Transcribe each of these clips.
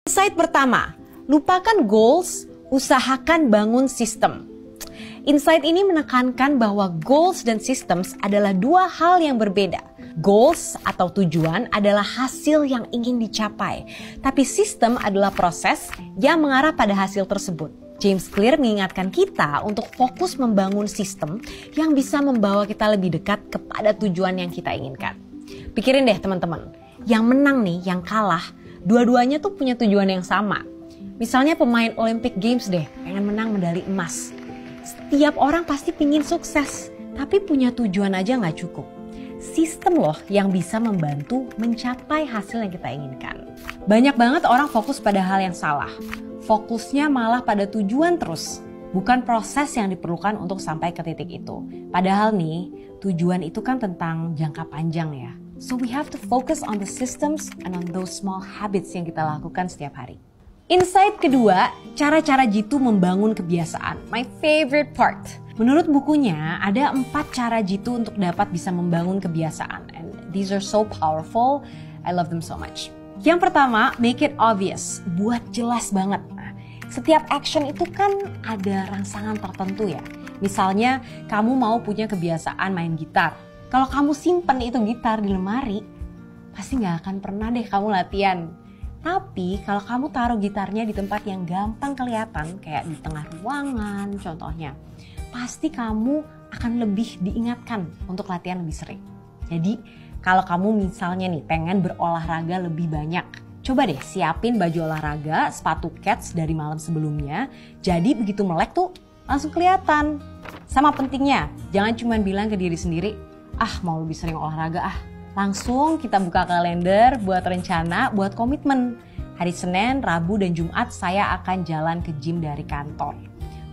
Insight pertama, lupakan goals, usahakan bangun sistem. Insight ini menekankan bahwa goals dan systems adalah dua hal yang berbeda. Goals atau tujuan adalah hasil yang ingin dicapai, tapi sistem adalah proses yang mengarah pada hasil tersebut. James Clear mengingatkan kita untuk fokus membangun sistem yang bisa membawa kita lebih dekat kepada tujuan yang kita inginkan. Pikirin deh teman-teman, yang menang nih, yang kalah, dua-duanya tuh punya tujuan yang sama. Misalnya pemain Olympic Games deh, pengen menang medali emas. Setiap orang pasti pingin sukses, tapi punya tujuan aja nggak cukup. Sistem loh yang bisa membantu mencapai hasil yang kita inginkan. Banyak banget orang fokus pada hal yang salah. Fokusnya malah pada tujuan terus, bukan proses yang diperlukan untuk sampai ke titik itu. Padahal nih, tujuan itu kan tentang jangka panjang ya. So we have to focus on the systems and on those small habits yang kita lakukan setiap hari. Insight kedua, cara-cara Jitu membangun kebiasaan. My favorite part. Menurut bukunya, ada 4 cara Jitu untuk dapat bisa membangun kebiasaan. And these are so powerful, I love them so much. Yang pertama, make it obvious. Buat jelas banget. Nah, setiap action itu kan ada rangsangan tertentu ya. Misalnya, kamu mau punya kebiasaan main gitar. Kalau kamu simpen itu gitar di lemari, pasti gak akan pernah deh kamu latihan. Tapi kalau kamu taruh gitarnya di tempat yang gampang kelihatan, kayak di tengah ruangan contohnya, pasti kamu akan lebih diingatkan untuk latihan lebih sering. Jadi kalau kamu misalnya nih pengen berolahraga lebih banyak, coba deh siapin baju olahraga, sepatu kets dari malam sebelumnya. Jadi begitu melek tuh langsung kelihatan. Sama pentingnya, jangan cuma bilang ke diri sendiri, mau lebih sering olahraga Langsung kita buka kalender, buat rencana, buat komitmen. Hari Senin, Rabu, dan Jumat saya akan jalan ke gym dari kantor.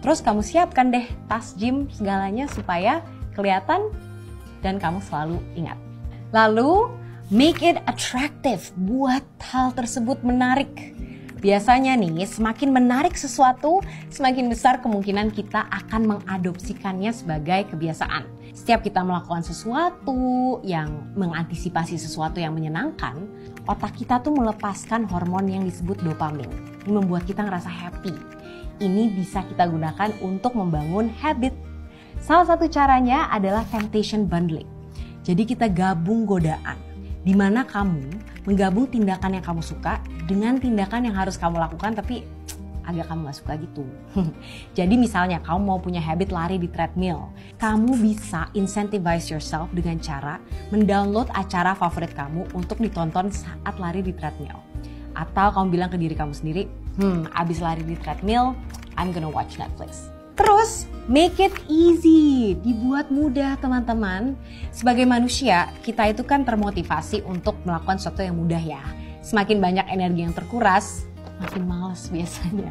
Terus kamu siapkan deh tas gym segalanya supaya kelihatan dan kamu selalu ingat. Lalu, make it attractive, buat hal tersebut menarik. Biasanya nih, semakin menarik sesuatu, semakin besar kemungkinan kita akan mengadopsikannya sebagai kebiasaan. Setiap kita melakukan sesuatu yang mengantisipasi sesuatu yang menyenangkan, otak kita tuh melepaskan hormon yang disebut dopamin. Ini membuat kita ngerasa happy. Ini bisa kita gunakan untuk membangun habit. Salah satu caranya adalah temptation bundling. Jadi kita gabung godaan, di mana kamu menggabung tindakan yang kamu suka dengan tindakan yang harus kamu lakukan tapi agak kamu gak suka gitu. Jadi misalnya kamu mau punya habit lari di treadmill, kamu bisa incentivize yourself dengan cara mendownload acara favorit kamu untuk ditonton saat lari di treadmill. Atau kamu bilang ke diri kamu sendiri, abis lari di treadmill, I'm gonna watch Netflix. Terus, make it easy, dibuat mudah teman-teman. Sebagai manusia, kita itu kan termotivasi untuk melakukan sesuatu yang mudah ya. Semakin banyak energi yang terkuras, makin malas biasanya.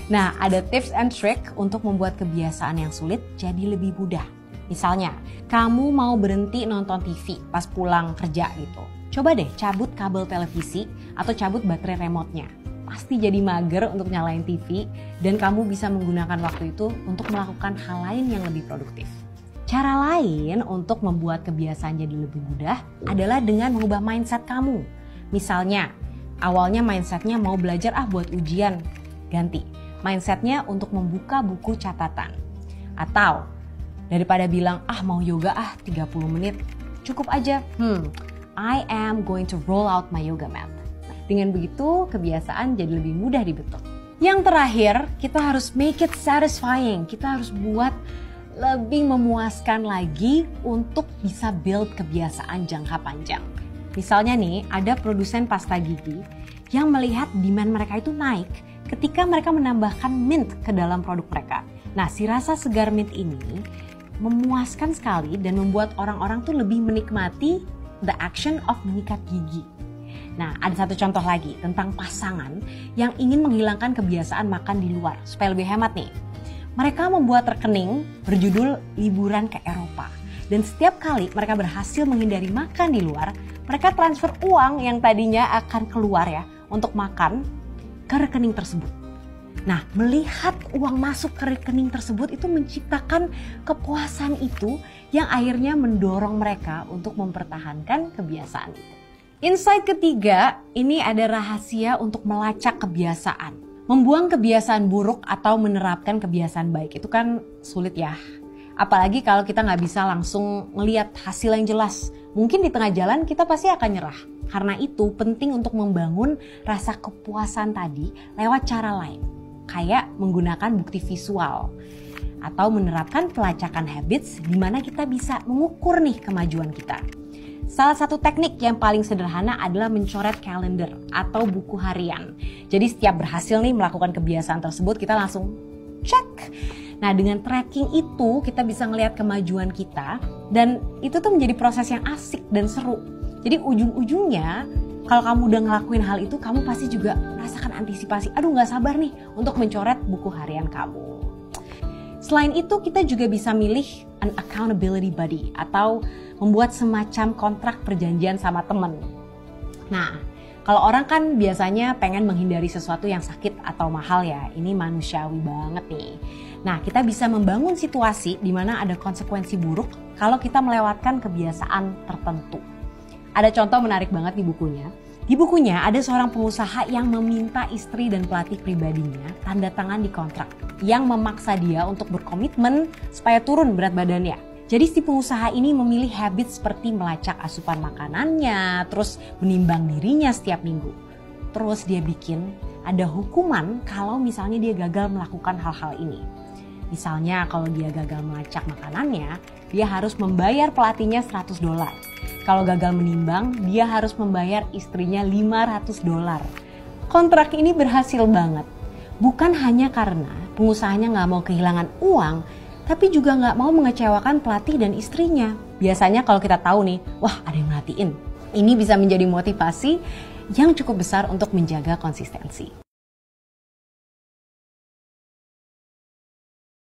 Nah, ada tips and trick untuk membuat kebiasaan yang sulit jadi lebih mudah. Misalnya, kamu mau berhenti nonton TV pas pulang kerja gitu. Coba deh cabut kabel televisi atau cabut baterai remote-nya. Pasti jadi mager untuk nyalain TV dan kamu bisa menggunakan waktu itu untuk melakukan hal lain yang lebih produktif. Cara lain untuk membuat kebiasaan jadi lebih mudah adalah dengan mengubah mindset kamu. Misalnya, awalnya mindsetnya mau belajar buat ujian, ganti mindsetnya untuk membuka buku catatan. Atau daripada bilang mau yoga 30 menit, cukup aja I am going to roll out my yoga mat. Dengan begitu kebiasaan jadi lebih mudah dibentuk. Yang terakhir, kita harus make it satisfying. Kita harus buat lebih memuaskan lagi untuk bisa build kebiasaan jangka panjang. Misalnya nih, ada produsen pasta gigi yang melihat demand mereka itu naik ketika mereka menambahkan mint ke dalam produk mereka. Nah, si rasa segar mint ini memuaskan sekali dan membuat orang-orang tuh lebih menikmati the action of menyikat gigi. Nah, ada satu contoh lagi tentang pasangan yang ingin menghilangkan kebiasaan makan di luar supaya lebih hemat nih. Mereka membuat rekening berjudul liburan ke Eropa. Dan setiap kali mereka berhasil menghindari makan di luar, mereka transfer uang yang tadinya akan keluar ya untuk makan ke rekening tersebut. Nah, melihat uang masuk ke rekening tersebut itu menciptakan kepuasan itu yang akhirnya mendorong mereka untuk mempertahankan kebiasaan itu. Insight ketiga, ini ada rahasia untuk melacak kebiasaan. Membuang kebiasaan buruk atau menerapkan kebiasaan baik itu kan sulit ya. Apalagi kalau kita nggak bisa langsung ngelihat hasil yang jelas. Mungkin di tengah jalan kita pasti akan nyerah. Karena itu penting untuk membangun rasa kepuasan tadi lewat cara lain. Kayak menggunakan bukti visual. Atau menerapkan pelacakan habits di mana kita bisa mengukur nih kemajuan kita. Salah satu teknik yang paling sederhana adalah mencoret kalender atau buku harian. Jadi setiap berhasil nih melakukan kebiasaan tersebut kita langsung cek. Nah dengan tracking itu kita bisa ngelihat kemajuan kita dan itu tuh menjadi proses yang asik dan seru. Jadi ujung-ujungnya kalau kamu udah ngelakuin hal itu kamu pasti juga merasakan antisipasi. Aduh gak sabar nih untuk mencoret buku harian kamu. Selain itu kita juga bisa milih an accountability buddy atau membuat semacam kontrak perjanjian sama teman. Nah, kalau orang kan biasanya pengen menghindari sesuatu yang sakit atau mahal ya, ini manusiawi banget nih. Nah, kita bisa membangun situasi di mana ada konsekuensi buruk kalau kita melewatkan kebiasaan tertentu. Ada contoh menarik banget di bukunya. Di bukunya ada seorang pengusaha yang meminta istri dan pelatih pribadinya tanda tangan di kontrak yang memaksa dia untuk berkomitmen supaya turun berat badannya. Jadi si pengusaha ini memilih habit seperti melacak asupan makanannya, terus menimbang dirinya setiap minggu. Terus dia bikin ada hukuman kalau misalnya dia gagal melakukan hal-hal ini. Misalnya kalau dia gagal melacak makanannya, dia harus membayar pelatihnya $100. Kalau gagal menimbang, dia harus membayar istrinya $500. Kontrak ini berhasil banget. Bukan hanya karena pengusahanya nggak mau kehilangan uang, tapi juga nggak mau mengecewakan pelatih dan istrinya. Biasanya kalau kita tahu nih, wah ada yang merhatiin. Ini bisa menjadi motivasi yang cukup besar untuk menjaga konsistensi.